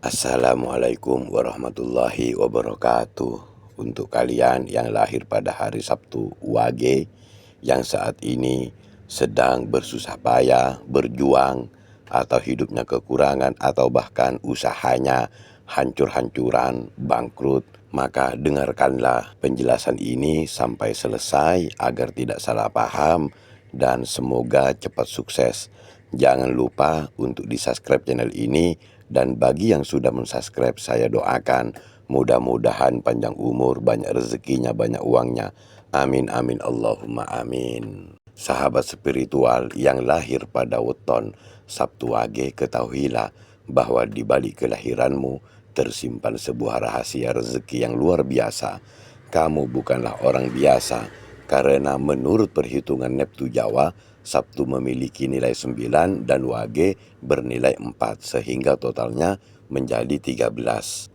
Assalamualaikum warahmatullahi wabarakatuh. Untuk kalian yang lahir pada hari Sabtu Wage, yang saat ini sedang bersusah payah, berjuang, atau hidupnya kekurangan, atau bahkan usahanya hancur-hancuran, bangkrut, maka dengarkanlah penjelasan ini sampai selesai agar tidak salah paham dan semoga cepat sukses. Jangan lupa untuk di-subscribe channel ini, dan bagi yang sudah mensubscribe saya doakan mudah-mudahan panjang umur, banyak rezekinya, banyak uangnya. Amin amin Allahumma amin. Sahabat spiritual yang lahir pada weton Sabtu Wage, ketahuilah bahwa di balik kelahiranmu tersimpan sebuah rahasia rezeki yang luar biasa. Kamu bukanlah orang biasa, karena menurut perhitungan Neptu Jawa, Sabtu memiliki nilai 9 dan Wage bernilai 4, sehingga totalnya menjadi 13.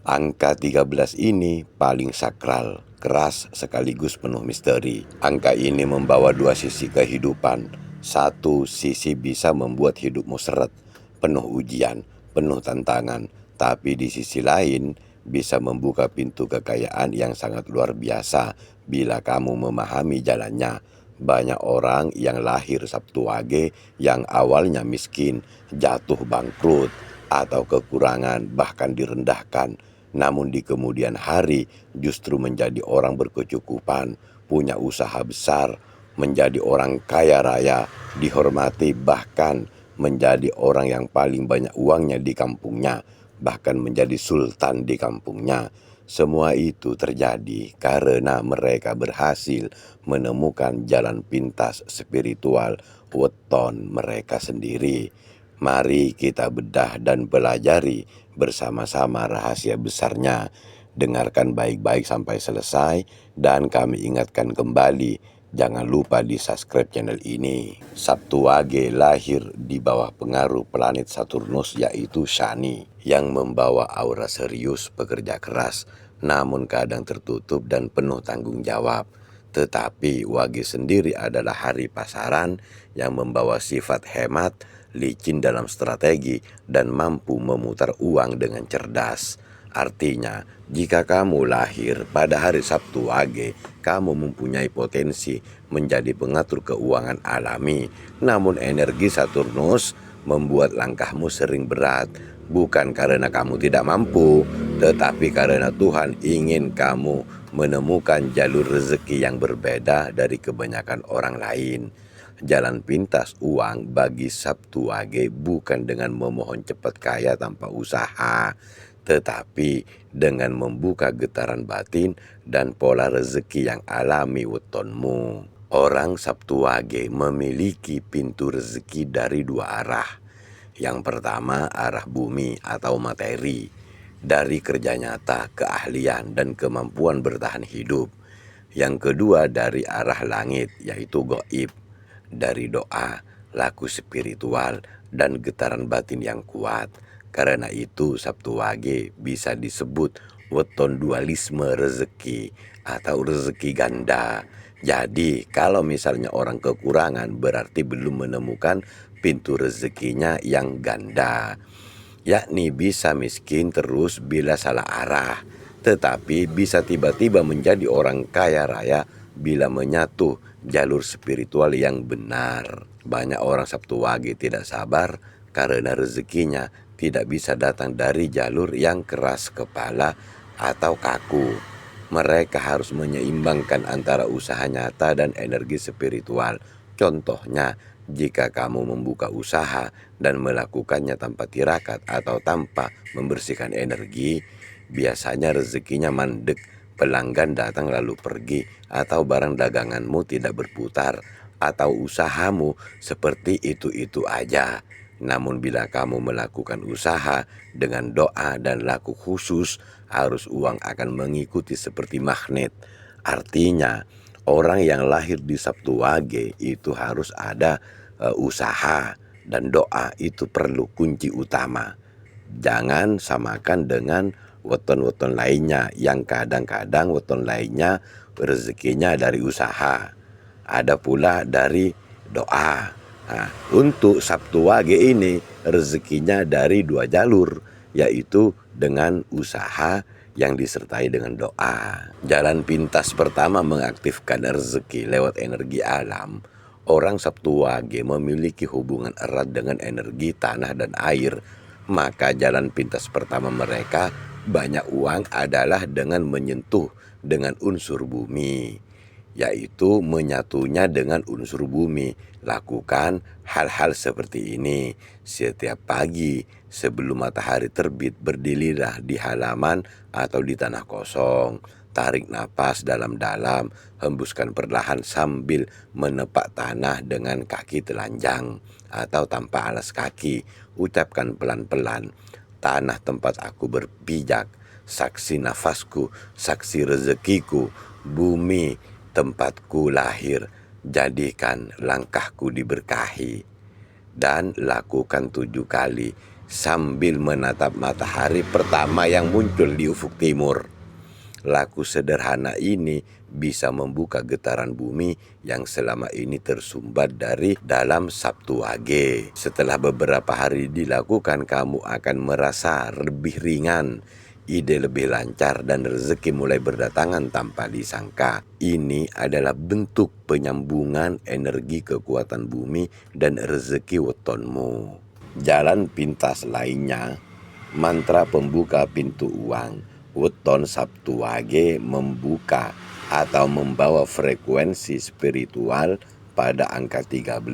Angka 13 ini paling sakral, keras sekaligus penuh misteri. Angka ini membawa dua sisi kehidupan. Satu sisi bisa membuat hidupmu seret, penuh ujian, penuh tantangan. Tapi di sisi lain bisa membuka pintu kekayaan yang sangat luar biasa bila kamu memahami jalannya. Banyak orang yang lahir Sabtu Wage yang awalnya miskin, jatuh bangkrut, atau kekurangan, bahkan direndahkan. Namun di kemudian hari justru menjadi orang berkecukupan, punya usaha besar, menjadi orang kaya raya, dihormati, bahkan menjadi orang yang paling banyak uangnya di kampungnya, bahkan menjadi sultan di kampungnya. Semua itu terjadi karena mereka berhasil menemukan jalan pintas spiritual weton mereka sendiri. Mari kita bedah dan pelajari bersama-sama rahasia besarnya. Dengarkan baik-baik sampai selesai, dan kami ingatkan kembali, jangan lupa di subscribe channel ini. Sabtu Wage lahir di bawah pengaruh planet Saturnus, yaitu Shani, yang membawa aura serius, pekerja keras, namun kadang tertutup dan penuh tanggung jawab. Tetapi Wage sendiri adalah hari pasaran yang membawa sifat hemat, licin dalam strategi, dan mampu memutar uang dengan cerdas. Artinya, jika kamu lahir pada hari Sabtu Wage, kamu mempunyai potensi menjadi pengatur keuangan alami. Namun energi Saturnus membuat langkahmu sering berat, bukan karena kamu tidak mampu, tetapi karena Tuhan ingin kamu menemukan jalur rezeki yang berbeda dari kebanyakan orang lain. Jalan pintas uang bagi Sabtu Wage bukan dengan memohon cepat kaya tanpa usaha, tetapi dengan membuka getaran batin dan pola rezeki yang alami wetonmu. Orang Sabtu Wage memiliki pintu rezeki dari dua arah. Yang pertama, arah bumi atau materi, dari kerja nyata, keahlian, dan kemampuan bertahan hidup. Yang kedua, dari arah langit, yaitu goib, dari doa, laku spiritual, dan getaran batin yang kuat. Karena itu Sabtu Wage bisa disebut weton dualisme rezeki atau rezeki ganda. Jadi kalau misalnya orang kekurangan, berarti belum menemukan pintu rezekinya yang ganda, yakni bisa miskin terus bila salah arah, tetapi bisa tiba-tiba menjadi orang kaya raya bila menyatu jalur spiritual yang benar. Banyak orang Sabtu Wage tidak sabar karena rezekinya tidak bisa datang dari jalur yang keras kepala atau kaku. Mereka harus menyeimbangkan antara usaha nyata dan energi spiritual. Contohnya, jika kamu membuka usaha dan melakukannya tanpa tirakat atau tanpa membersihkan energi, biasanya rezekinya mandek, pelanggan datang lalu pergi, atau barang daganganmu tidak berputar, atau usahamu seperti itu-itu aja. Namun bila kamu melakukan usaha dengan doa dan laku khusus, arus uang akan mengikuti seperti magnet. Artinya, orang yang lahir di Sabtu Wage itu harus ada usaha, dan doa itu perlu kunci utama. Jangan samakan dengan weton-weton lainnya yang kadang-kadang weton lainnya rezekinya dari usaha, ada pula dari doa. Nah, untuk Sabtu Wage ini rezekinya dari dua jalur, yaitu dengan usaha yang disertai dengan doa. Jalan pintas pertama mengaktifkan rezeki lewat energi alam. Orang Sabtu Wage memiliki hubungan erat dengan energi tanah dan air. Maka jalan pintas pertama mereka banyak uang adalah dengan menyentuh dengan unsur bumi, yaitu menyatunya dengan unsur bumi. Lakukan hal-hal seperti ini setiap pagi sebelum matahari terbit. Berdirilah di halaman atau di tanah kosong. Tarik napas dalam-dalam, hembuskan perlahan sambil menepak tanah dengan kaki telanjang atau tanpa alas kaki. Ucapkan pelan-pelan, tanah tempat aku berpijak, saksi nafasku, saksi rezekiku, bumi tempatku lahir, jadikan langkahku diberkahi. Dan lakukan 7 kali sambil menatap matahari pertama yang muncul di ufuk timur. Laku sederhana ini bisa membuka getaran bumi yang selama ini tersumbat dari dalam Sabtu Wage. Setelah beberapa hari dilakukan, kamu akan merasa lebih ringan, ide lebih lancar, dan rezeki mulai berdatangan tanpa disangka. Ini adalah bentuk penyambungan energi kekuatan bumi dan rezeki wetonmu. Jalan pintas lainnya, mantra pembuka pintu uang. Weton Sabtu Wage membuka atau membawa frekuensi spiritual pada angka 13.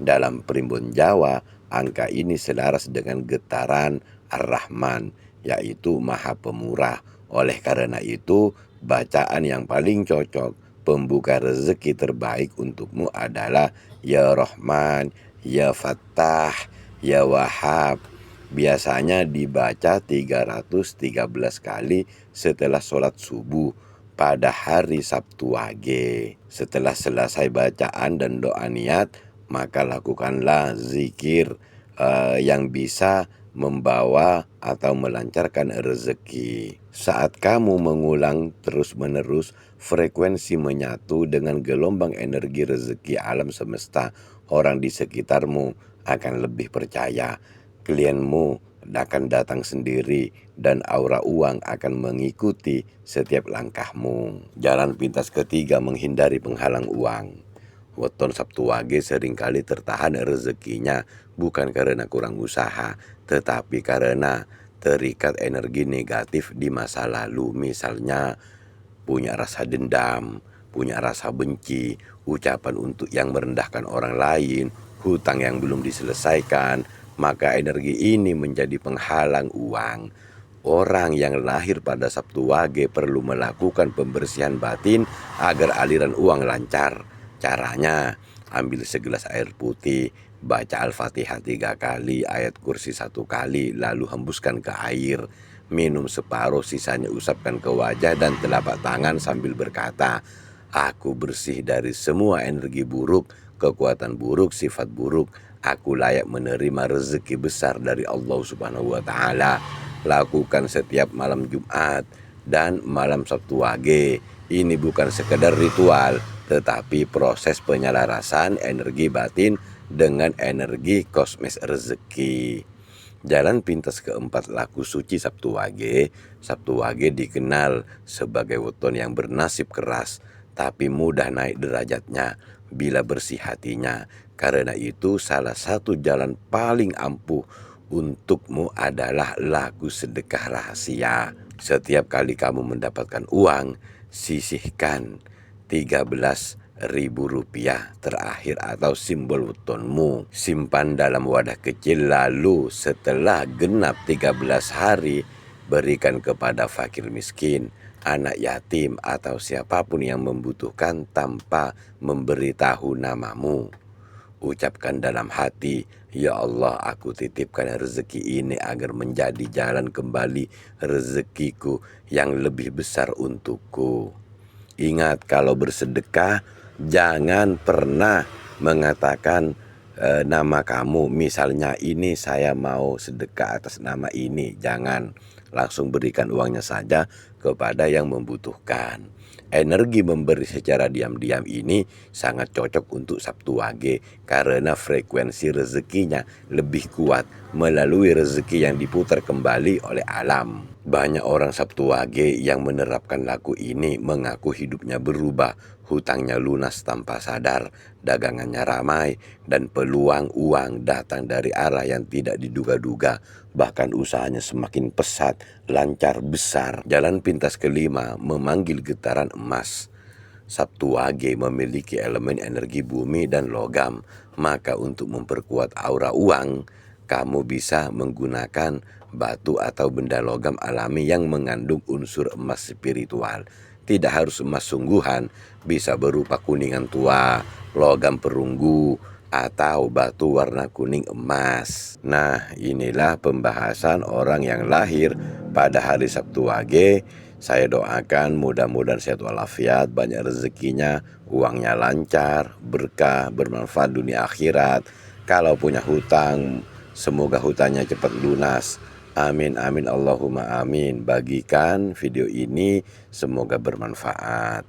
Dalam primbon Jawa, angka ini selaras dengan getaran Ar-Rahman, yaitu Maha Pemurah. Oleh karena itu, bacaan yang paling cocok pembuka rezeki terbaik untukmu adalah Ya Rahman, Ya Fattah, Ya Wahhab. Biasanya dibaca 313 kali setelah sholat subuh pada hari Sabtu Wage. Setelah selesai bacaan dan doa niat, maka lakukanlah zikir yang bisa membawa atau melancarkan rezeki. Saat kamu mengulang terus-menerus, frekuensi menyatu dengan gelombang energi rezeki alam semesta. Orang di sekitarmu akan lebih percaya. Klienmu akan datang sendiri dan aura uang akan mengikuti setiap langkahmu. Jalan pintas ketiga, menghindari penghalang uang. Weton Sabtu Wage seringkali tertahan rezekinya bukan karena kurang usaha, tetapi karena terikat energi negatif di masa lalu. Misalnya punya rasa dendam, punya rasa benci, ucapan untuk yang merendahkan orang lain, hutang yang belum diselesaikan. Maka energi ini menjadi penghalang uang. Orang yang lahir pada Sabtu Wage perlu melakukan pembersihan batin agar aliran uang lancar. Caranya, ambil segelas air putih, baca Al-Fatihah 3 kali, ayat kursi 1 kali, lalu hembuskan ke air. Minum separuh, sisanya usapkan ke wajah dan telapak tangan sambil berkata, aku bersih dari semua energi buruk, kekuatan buruk, sifat buruk. Aku layak menerima rezeki besar dari Allah Subhanahu wa Ta'ala. Lakukan setiap malam Jumat dan malam Sabtu Wage. Ini bukan sekedar ritual, tetapi proses penyelarasan energi batin dengan energi kosmis rezeki. Jalan pintas keempat, laku suci Sabtu Wage. Sabtu Wage dikenal sebagai weton yang bernasib keras, tapi mudah naik derajatnya bila bersih hatinya. Karena itu salah satu jalan paling ampuh untukmu adalah laku sedekah rahasia. Setiap kali kamu mendapatkan uang, sisihkan 13.000 rupiah terakhir atau simbol wetonmu. Simpan dalam wadah kecil, lalu setelah genap 13 hari, berikan kepada fakir miskin, anak yatim, atau siapapun yang membutuhkan tanpa memberitahu namamu. Ucapkan dalam hati, ya Allah, aku titipkan rezeki ini agar menjadi jalan kembali rezekiku yang lebih besar untukku. Ingat, kalau bersedekah jangan pernah mengatakan nama kamu, misalnya ini saya mau sedekah atas nama ini, jangan langsung berikan uangnya saja kepada yang membutuhkan. Energi memberi secara diam-diam ini sangat cocok untuk Sabtu Wage karena frekuensi rezekinya lebih kuat melalui rezeki yang diputar kembali oleh alam. Banyak orang Sabtu Wage yang menerapkan laku ini mengaku hidupnya berubah, hutangnya lunas tanpa sadar, dagangannya ramai, dan peluang uang datang dari arah yang tidak diduga-duga. Bahkan usahanya semakin pesat, lancar, besar. Jalan pintas kelima memanggil getaran emas. Sabtu Wage memiliki elemen energi bumi dan logam, maka untuk memperkuat aura uang, kamu bisa menggunakan batu atau benda logam alami yang mengandung unsur emas spiritual. Tidak harus emas sungguhan, bisa berupa kuningan tua, logam perunggu, atau batu warna kuning emas. Nah, inilah pembahasan orang yang lahir pada hari Sabtu Wage. Saya doakan mudah-mudahan sehat walafiat, banyak rezekinya, uangnya lancar, berkah, bermanfaat dunia akhirat. Kalau punya hutang, semoga hutangnya cepat lunas. Amin amin Allahumma amin. Bagikan video ini, semoga bermanfaat.